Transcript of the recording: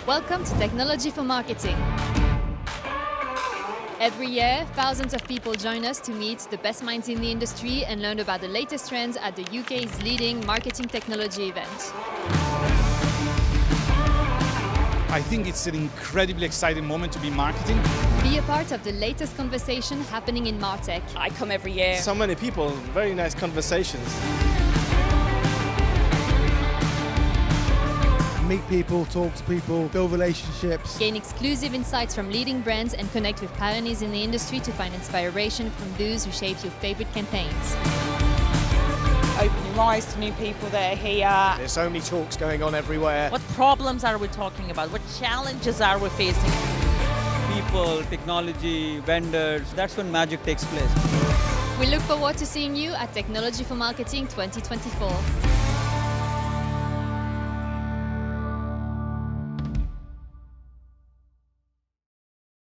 Welcome to Technology for Marketing. Every year, thousands of people join us to meet the best minds in the industry and learn about the latest trends at the UK's leading marketing technology event. I think it's an incredibly exciting moment to be in marketing. Be a part of the latest conversation happening in MarTech. I come every year. So many people, very nice conversations. Meet people, talk to people, build relationships. Gain exclusive insights from leading brands and connect with pioneers in the industry to find inspiration from those who shaped your favorite campaigns. Open your eyes to new people that are here. There's so many talks going on everywhere. What problems are we talking about? What challenges are we facing? People, technology, vendors, that's when magic takes place. We look forward to seeing you at Technology for Marketing 2024.